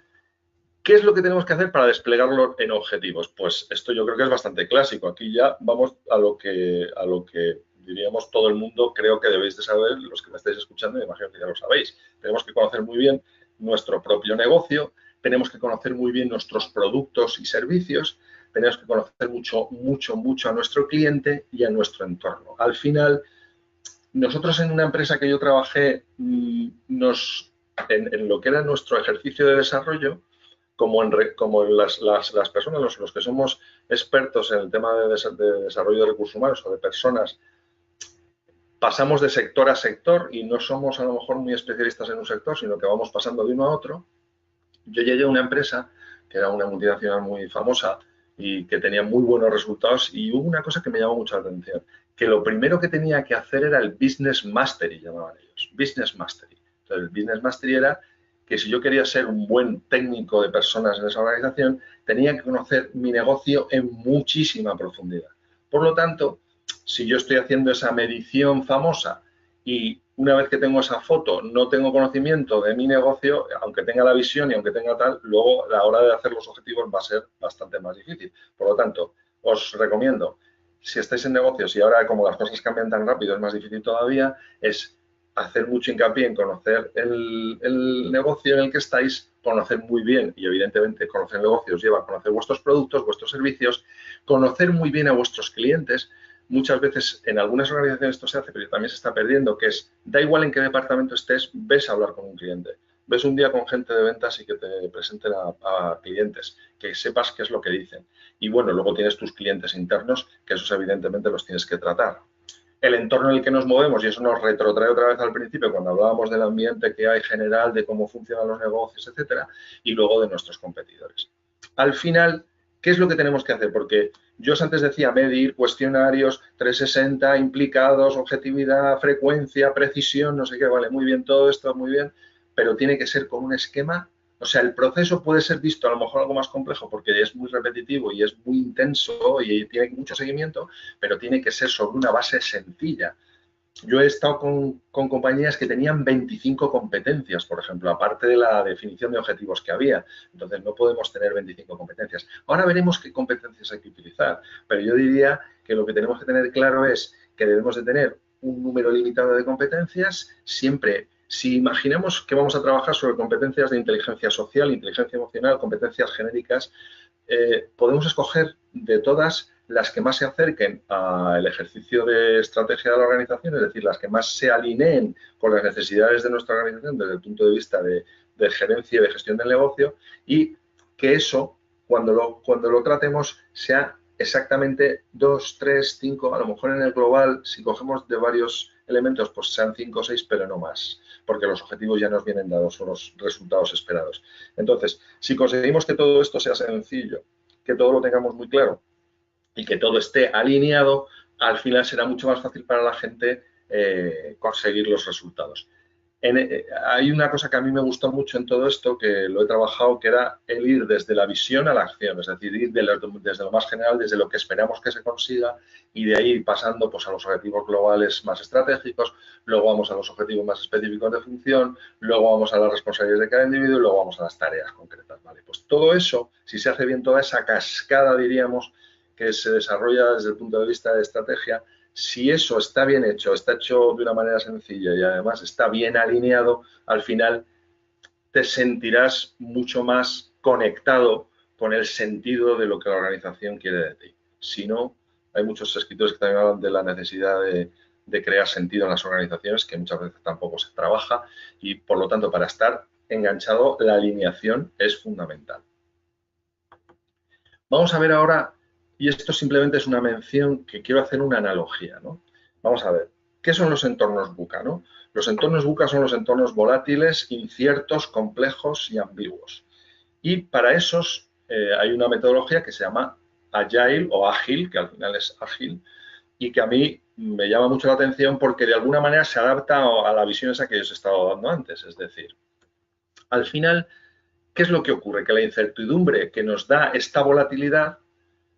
¿qué es lo que tenemos que hacer para desplegarlo en objetivos? Pues esto yo creo que es bastante clásico. Aquí ya vamos a lo que diríamos todo el mundo, creo que debéis de saber, los que me estáis escuchando, me imagino que ya lo sabéis. Tenemos que conocer muy bien nuestro propio negocio, tenemos que conocer muy bien nuestros productos y servicios, tenemos que conocer mucho a nuestro cliente y a nuestro entorno. Al final, nosotros en una empresa que yo trabajé, en lo que era nuestro ejercicio de desarrollo, como las personas, los que somos expertos en el tema de desarrollo de recursos humanos o de personas, pasamos de sector a sector y no somos a lo mejor muy especialistas en un sector, sino que vamos pasando de uno a otro. Yo llegué a una empresa que era una multinacional muy famosa y que tenía muy buenos resultados y hubo una cosa que me llamó mucho la atención, que lo primero que tenía que hacer era el Business Mastery, llamaban ellos, Business Mastery. Entonces, el Business Mastery era que si yo quería ser un buen técnico de personas en esa organización, tenía que conocer mi negocio en muchísima profundidad. Por lo tanto, si yo estoy haciendo esa medición famosa y una vez que tengo esa foto no tengo conocimiento de mi negocio, aunque tenga la visión y aunque tenga tal, luego a la hora de hacer los objetivos va a ser bastante más difícil. Por lo tanto, os recomiendo, si estáis en negocios y ahora como las cosas cambian tan rápido es más difícil todavía, es hacer mucho hincapié en conocer el negocio en el que estáis, conocer muy bien, y evidentemente conocer el negocio os lleva a conocer vuestros productos, vuestros servicios, conocer muy bien a vuestros clientes. Muchas veces en algunas organizaciones esto se hace, pero también se está perdiendo, que es, da igual en qué departamento estés, ves a hablar con un cliente. Ves un día con gente de ventas y que te presenten a clientes, que sepas qué es lo que dicen. Y bueno, luego tienes tus clientes internos, que esos evidentemente los tienes que tratar. El entorno en el que nos movemos, y eso nos retrotrae otra vez al principio, cuando hablábamos del ambiente que hay general, de cómo funcionan los negocios, etcétera, y luego de nuestros competidores. Al final, ¿qué es lo que tenemos que hacer? Porque yo antes decía medir, cuestionarios, 360, implicados, objetividad, frecuencia, precisión, no sé qué, vale, muy bien, todo esto muy bien, pero tiene que ser con un esquema O sea, el proceso puede ser visto a lo mejor algo más complejo porque es muy repetitivo y es muy intenso y tiene mucho seguimiento, pero tiene que ser sobre una base sencilla. Yo he estado con compañías que tenían 25 competencias, por ejemplo, aparte de la definición de objetivos que había. Entonces, no podemos tener 25 competencias. Ahora veremos qué competencias hay que utilizar, pero yo diría que lo que tenemos que tener claro es que debemos de tener un número limitado de competencias. Siempre, si imaginamos que vamos a trabajar sobre competencias de inteligencia social, inteligencia emocional, competencias genéricas, podemos escoger de todas las que más se acerquen al ejercicio de estrategia de la organización, es decir, las que más se alineen con las necesidades de nuestra organización desde el punto de vista de gerencia y de gestión del negocio, y que eso, cuando lo tratemos, sea exactamente 2, 3, 5, a lo mejor en el global, si cogemos de varios elementos, pues sean 5 o 6, pero no más, porque los objetivos ya nos vienen dados, son los resultados esperados. Entonces, si conseguimos que todo esto sea sencillo, que todo lo tengamos muy claro y que todo esté alineado, al final será mucho más fácil para la gente conseguir los resultados. Hay una cosa que a mí me gustó mucho en todo esto, que lo he trabajado, que era el ir desde la visión a la acción, es decir, ir desde lo más general, desde lo que esperamos que se consiga, y de ahí pasando pues, a los objetivos globales más estratégicos, luego vamos a los objetivos más específicos de función, luego vamos a las responsabilidades de cada individuo y luego vamos a las tareas concretas. ¿Vale? Pues todo eso, si se hace bien toda esa cascada, diríamos, que se desarrolla desde el punto de vista de estrategia, si eso está bien hecho, está hecho de una manera sencilla y además está bien alineado, al final te sentirás mucho más conectado con el sentido de lo que la organización quiere de ti. Si no, hay muchos escritores que también hablan de la necesidad de crear sentido en las organizaciones, que muchas veces tampoco se trabaja, y por lo tanto, para estar enganchado, la alineación es fundamental. Vamos a ver ahora, y esto simplemente es una mención que quiero hacer una analogía, ¿no? Vamos a ver, ¿qué son los entornos VUCA, no? Los entornos VUCA son los entornos volátiles, inciertos, complejos y ambiguos. Y para esos hay una metodología que se llama Agile o Ágil, que al final es ágil, y que a mí me llama mucho la atención porque de alguna manera se adapta a la visión esa que os he estado dando antes. Es decir, al final, ¿qué es lo que ocurre? Que la incertidumbre que nos da esta volatilidad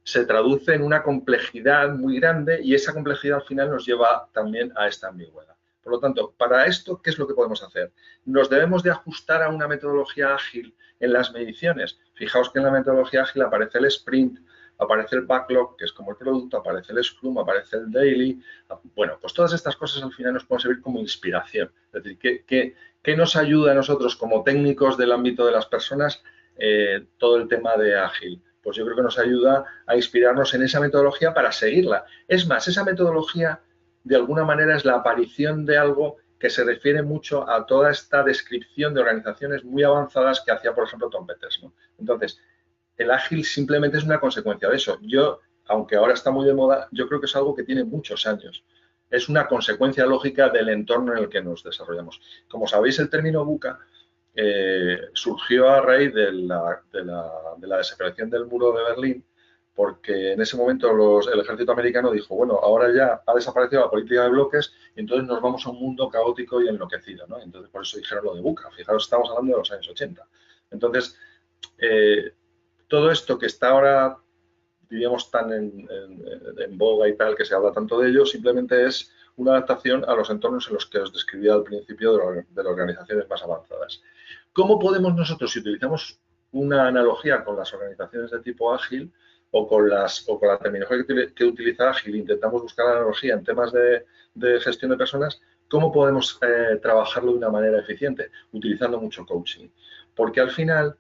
se traduce en una complejidad muy grande y esa complejidad al final nos lleva también a esta ambigüedad. Por lo tanto, para esto, ¿qué es lo que podemos hacer? Nos debemos de ajustar a una metodología ágil en las mediciones. Fijaos que en la metodología ágil aparece el sprint, aparece el backlog, que es como el producto, aparece el scrum, aparece el daily. Bueno, pues todas estas cosas al final nos pueden servir como inspiración. Es decir, ¿qué nos ayuda a nosotros como técnicos del ámbito de las personas todo el tema de ágil? Pues yo creo que nos ayuda a inspirarnos en esa metodología para seguirla. Es más, esa metodología de alguna manera es la aparición de algo que se refiere mucho a toda esta descripción de organizaciones muy avanzadas que hacía, por ejemplo, Tom Peters, ¿no? Entonces, el ágil simplemente es una consecuencia de eso. Yo, aunque ahora está muy de moda, yo creo que es algo que tiene muchos años. Es una consecuencia lógica del entorno en el que nos desarrollamos. Como sabéis, el término VUCA surgió a raíz de la desaparición del muro de Berlín, porque en ese momento el ejército americano dijo, bueno, ahora ya ha desaparecido la política de bloques y entonces nos vamos a un mundo caótico y enloquecido, ¿no? Entonces por eso dijeron lo de VUCA. Fijaros, estamos hablando de los años 80. Entonces, todo esto que está ahora, diríamos, tan en boga y tal, que se habla tanto de ello, simplemente es una adaptación a los entornos en los que os describía al principio de las organizaciones más avanzadas. ¿Cómo podemos nosotros, si utilizamos una analogía con las organizaciones de tipo ágil o con la terminología que utiliza ágil, intentamos buscar la analogía en temas de gestión de personas, cómo podemos trabajarlo de una manera eficiente? Utilizando mucho coaching. Porque al final,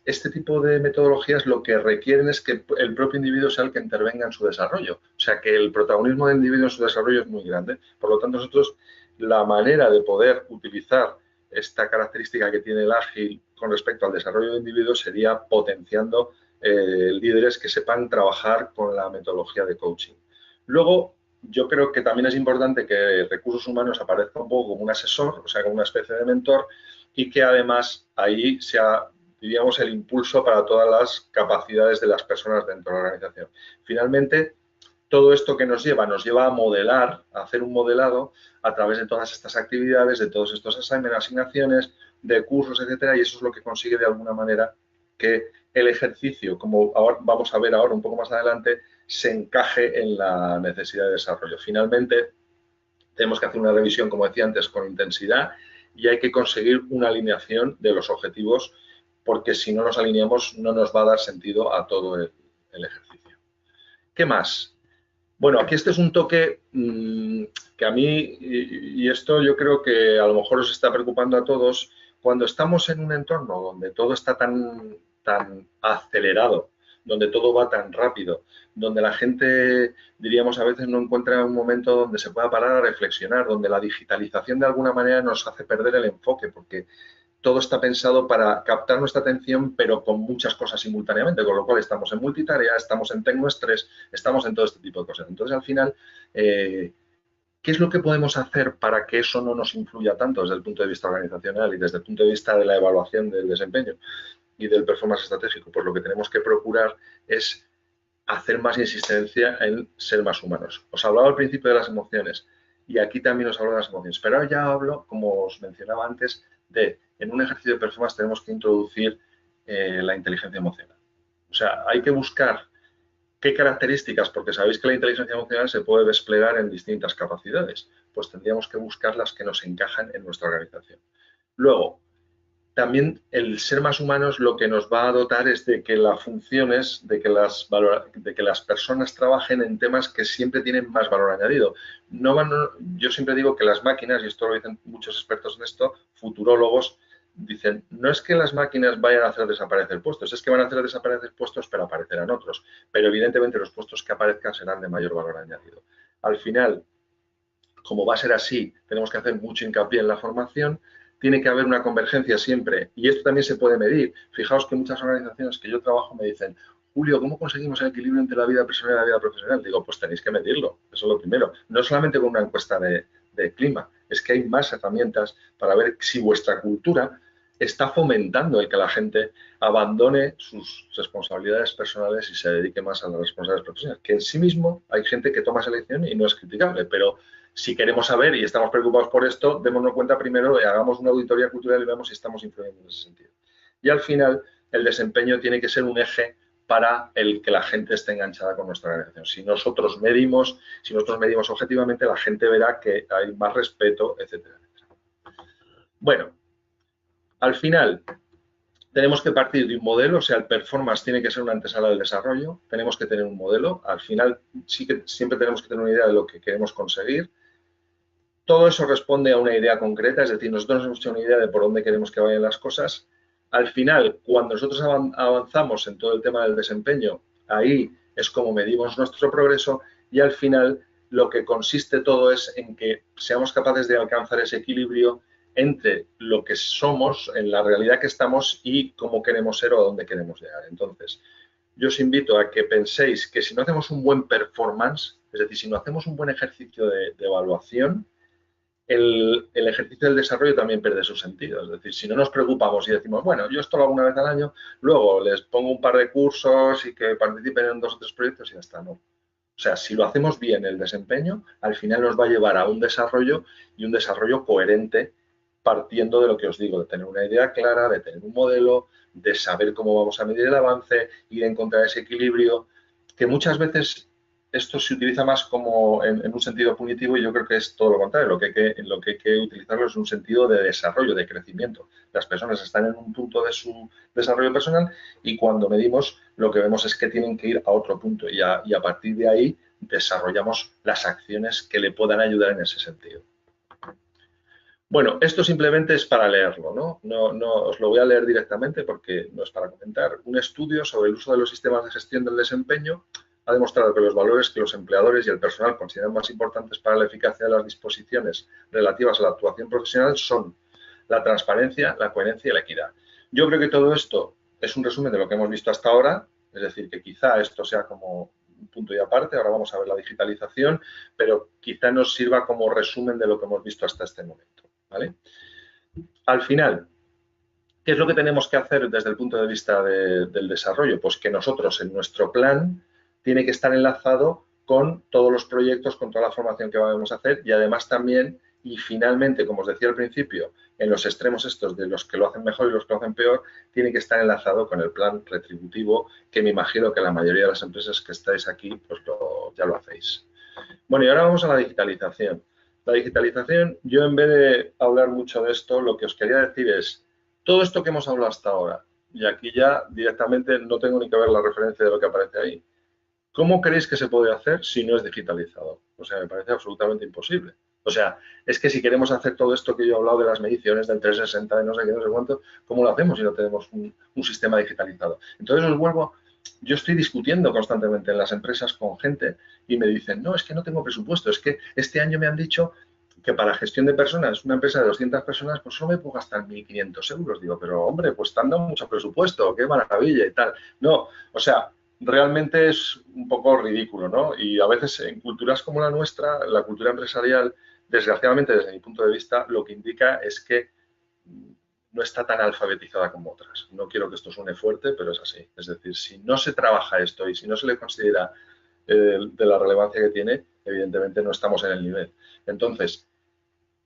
este tipo de metodologías lo que requieren es que el propio individuo sea el que intervenga en su desarrollo. O sea, que el protagonismo del individuo en su desarrollo es muy grande. Por lo tanto, nosotros, la manera de poder utilizar esta característica que tiene el ágil con respecto al desarrollo de individuos sería potenciando líderes que sepan trabajar con la metodología de coaching. Luego, yo creo que también es importante que recursos humanos aparezca un poco como un asesor, o sea, como una especie de mentor, y que además ahí sea, diríamos, el impulso para todas las capacidades de las personas dentro de la organización. Finalmente, todo esto que nos lleva a modelar, a hacer un modelado a través de todas estas actividades, de todos estos asignaciones, de cursos, etcétera, y eso es lo que consigue de alguna manera que el ejercicio, como ahora, vamos a ver ahora un poco más adelante, se encaje en la necesidad de desarrollo. Finalmente, tenemos que hacer una revisión, como decía antes, con intensidad y hay que conseguir una alineación de los objetivos porque si no nos alineamos no nos va a dar sentido a todo el ejercicio. ¿Qué más? Bueno, aquí este es un toque que a mí, y esto yo creo que a lo mejor os está preocupando a todos, cuando estamos en un entorno donde todo está tan acelerado, donde todo va tan rápido, donde la gente, diríamos, a veces no encuentra un momento donde se pueda parar a reflexionar, donde la digitalización de alguna manera nos hace perder el enfoque, porque todo está pensado para captar nuestra atención, pero con muchas cosas simultáneamente, con lo cual estamos en multitarea, estamos en tecnoestrés, estamos en todo este tipo de cosas. Entonces, al final, ¿qué es lo que podemos hacer para que eso no nos influya tanto desde el punto de vista organizacional y desde el punto de vista de la evaluación del desempeño y del performance estratégico? Pues lo que tenemos que procurar es hacer más insistencia en ser más humanos. Os hablaba al principio de las emociones y aquí también os hablo de las emociones, pero ahora ya hablo, como os mencionaba antes, de en un ejercicio de performance tenemos que introducir la inteligencia emocional. O sea, hay que buscar qué características, porque sabéis que la inteligencia emocional se puede desplegar en distintas capacidades, pues tendríamos que buscar las que nos encajan en nuestra organización. Luego, también el ser más humanos lo que nos va a dotar es de que las funciones, de que las personas trabajen en temas que siempre tienen más valor añadido. Yo siempre digo que las máquinas, y esto lo dicen muchos expertos en esto, futurólogos, dicen, no es que las máquinas vayan a hacer desaparecer puestos, es que van a hacer desaparecer puestos, pero aparecerán otros. Pero evidentemente los puestos que aparezcan serán de mayor valor añadido. Al final, como va a ser así, tenemos que hacer mucho hincapié en la formación, tiene que haber una convergencia siempre y esto también se puede medir. Fijaos que muchas organizaciones que yo trabajo me dicen, Julio, ¿cómo conseguimos el equilibrio entre la vida personal y la vida profesional? Digo, pues tenéis que medirlo, eso es lo primero. No solamente con una encuesta de clima, es que hay más herramientas para ver si vuestra cultura está fomentando el que la gente abandone sus responsabilidades personales y se dedique más a las responsabilidades profesionales. Que en sí mismo hay gente que toma esa elección y no es criticable, pero si queremos saber y estamos preocupados por esto, démonos cuenta primero y hagamos una auditoría cultural y veamos si estamos influyendo en ese sentido. Y al final, el desempeño tiene que ser un eje para el que la gente esté enganchada con nuestra organización. Si nosotros medimos objetivamente, la gente verá que hay más respeto, etcétera. Bueno, al final, tenemos que partir de un modelo, o sea, el performance tiene que ser una antesala del desarrollo, tenemos que tener un modelo, al final sí que siempre tenemos que tener una idea de lo que queremos conseguir. Todo eso responde a una idea concreta, es decir, nosotros nos hemos hecho una idea de por dónde queremos que vayan las cosas. Al final, cuando nosotros avanzamos en todo el tema del desempeño, ahí es como medimos nuestro progreso y al final lo que consiste todo es en que seamos capaces de alcanzar ese equilibrio entre lo que somos, en la realidad que estamos y cómo queremos ser o a dónde queremos llegar. Entonces, yo os invito a que penséis que si no hacemos un buen performance, es decir, si no hacemos un buen ejercicio de evaluación, el ejercicio del desarrollo también pierde su sentido. Es decir, si no nos preocupamos y decimos, bueno, yo esto lo hago una vez al año, luego les pongo un par de cursos y que participen en 2 o 3 proyectos y ya está, ¿no? O sea, si lo hacemos bien el desempeño, al final nos va a llevar a un desarrollo y un desarrollo coherente partiendo de lo que os digo, de tener una idea clara, de tener un modelo, de saber cómo vamos a medir el avance y de encontrar ese equilibrio que muchas veces esto se utiliza más como en un sentido punitivo y yo creo que es todo lo contrario. Lo que hay que utilizarlo es un sentido de desarrollo, de crecimiento. Las personas están en un punto de su desarrollo personal y cuando medimos lo que vemos es que tienen que ir a otro punto y a partir de ahí desarrollamos las acciones que le puedan ayudar en ese sentido. Bueno, esto simplemente es para leerlo, ¿no? No os lo voy a leer directamente porque no es para comentar. Un estudio sobre el uso de los sistemas de gestión del desempeño ha demostrado que los valores que los empleadores y el personal consideran más importantes para la eficacia de las disposiciones relativas a la actuación profesional son la transparencia, la coherencia y la equidad. Yo creo que todo esto es un resumen de lo que hemos visto hasta ahora, es decir, que quizá esto sea como un punto y aparte, ahora vamos a ver la digitalización, pero quizá nos sirva como resumen de lo que hemos visto hasta este momento, ¿vale? Al final, ¿qué es lo que tenemos que hacer desde el punto de vista del desarrollo? Pues que nosotros en nuestro plan tiene que estar enlazado con todos los proyectos, con toda la formación que vamos a hacer y además también y finalmente, como os decía al principio, en los extremos estos de los que lo hacen mejor y los que lo hacen peor, tiene que estar enlazado con el plan retributivo, que me imagino que la mayoría de las empresas que estáis aquí pues ya lo hacéis. Bueno, y ahora vamos a la digitalización. La digitalización, yo en vez de hablar mucho de esto, lo que os quería decir es, todo esto que hemos hablado hasta ahora, y aquí ya directamente no tengo ni que ver la referencia de lo que aparece ahí, ¿cómo creéis que se puede hacer si no es digitalizado? O sea, me parece absolutamente imposible. O sea, es que si queremos hacer todo esto que yo he hablado de las mediciones del 360, de no sé qué, no sé cuánto, ¿cómo lo hacemos si no tenemos un sistema digitalizado? Entonces os vuelvo, yo estoy discutiendo constantemente en las empresas con gente y me dicen, no, es que no tengo presupuesto, es que este año me han dicho que para gestión de personas, una empresa de 200 personas, pues solo me puedo gastar 1.500 euros. Digo, pero hombre, pues te han dado mucho presupuesto, qué maravilla y tal. No, o sea, realmente es un poco ridículo, ¿no? Y a veces en culturas como la nuestra, la cultura empresarial, desgraciadamente desde mi punto de vista, lo que indica es que no está tan alfabetizada como otras. No quiero que esto suene fuerte, pero es así. Es decir, si no se trabaja esto y si no se le considera de la relevancia que tiene, evidentemente no estamos en el nivel. Entonces,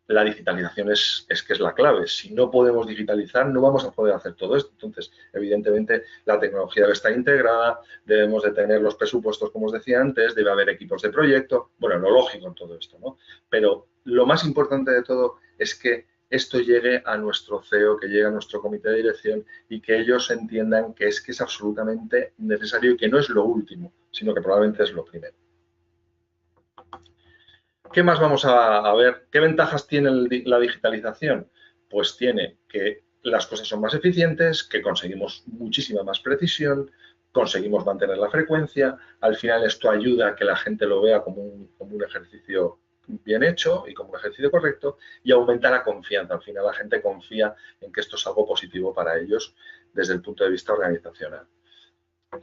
la digitalización es que es la clave. Si no podemos digitalizar, no vamos a poder hacer todo esto. Entonces, evidentemente, la tecnología debe estar integrada, debemos de tener los presupuestos, como os decía antes, debe haber equipos de proyecto, bueno, lo lógico en todo esto, ¿no? Pero lo más importante de todo es que esto llegue a nuestro CEO, que llegue a nuestro comité de dirección y que ellos entiendan que es absolutamente necesario y que no es lo último, sino que probablemente es lo primero. ¿Qué más vamos a ver? ¿Qué ventajas tiene la digitalización? Pues tiene que las cosas son más eficientes, que conseguimos muchísima más precisión, conseguimos mantener la frecuencia, al final esto ayuda a que la gente lo vea como un ejercicio bien hecho y como un ejercicio correcto y aumenta la confianza. Al final la gente confía en que esto es algo positivo para ellos desde el punto de vista organizacional.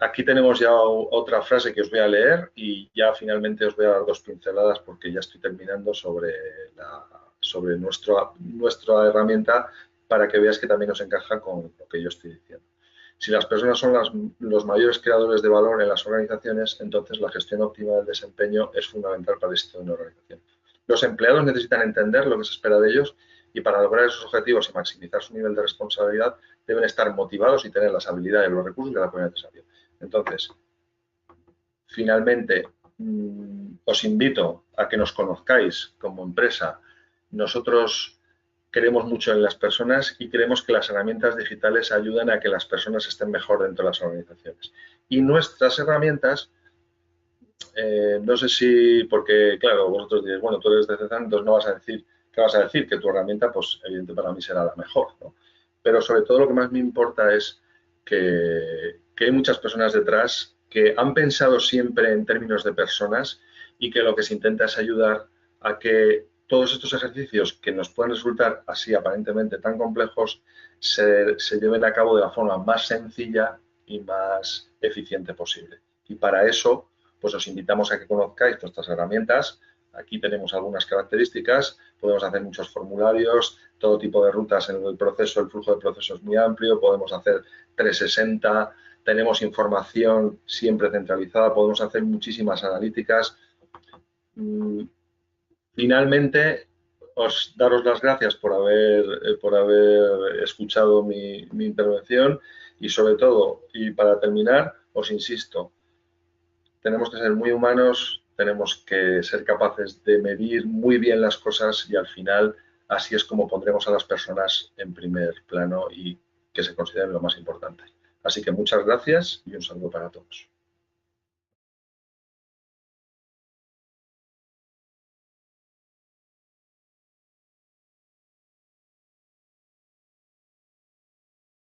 Aquí tenemos ya otra frase que os voy a leer y ya finalmente os voy a dar dos pinceladas porque ya estoy terminando sobre nuestra herramienta para que veáis que también os encaja con lo que yo estoy diciendo. Si las personas son los mayores creadores de valor en las organizaciones, entonces la gestión óptima del desempeño es fundamental para el éxito de una organización. Los empleados necesitan entender lo que se espera de ellos y para lograr esos objetivos y maximizar su nivel de responsabilidad deben estar motivados y tener las habilidades, los recursos y el apoyo necesario. Entonces, finalmente, os invito a que nos conozcáis como empresa. Nosotros creemos mucho en las personas y creemos que las herramientas digitales ayudan a que las personas estén mejor dentro de las organizaciones. Y nuestras herramientas, no sé si, porque claro, vosotros diréis, bueno, tú eres de CESAN, entonces no vas a decir, ¿qué vas a decir? Que tu herramienta, pues evidente para mí será la mejor, ¿no? Pero sobre todo lo que más me importa es que hay muchas personas detrás que han pensado siempre en términos de personas y que lo que se intenta es ayudar a que todos estos ejercicios que nos pueden resultar así aparentemente tan complejos se lleven a cabo de la forma más sencilla y más eficiente posible. Y para eso, pues os invitamos a que conozcáis nuestras herramientas. Aquí tenemos algunas características, podemos hacer muchos formularios, todo tipo de rutas en el proceso, el flujo de proceso es muy amplio, podemos hacer 360, tenemos información siempre centralizada, podemos hacer muchísimas analíticas. Finalmente, daros las gracias por haber escuchado mi intervención y sobre todo, y para terminar, os insisto, tenemos que ser muy humanos, tenemos que ser capaces de medir muy bien las cosas y al final así es como pondremos a las personas en primer plano y que se consideren lo más importante. Así que muchas gracias y un saludo para todos.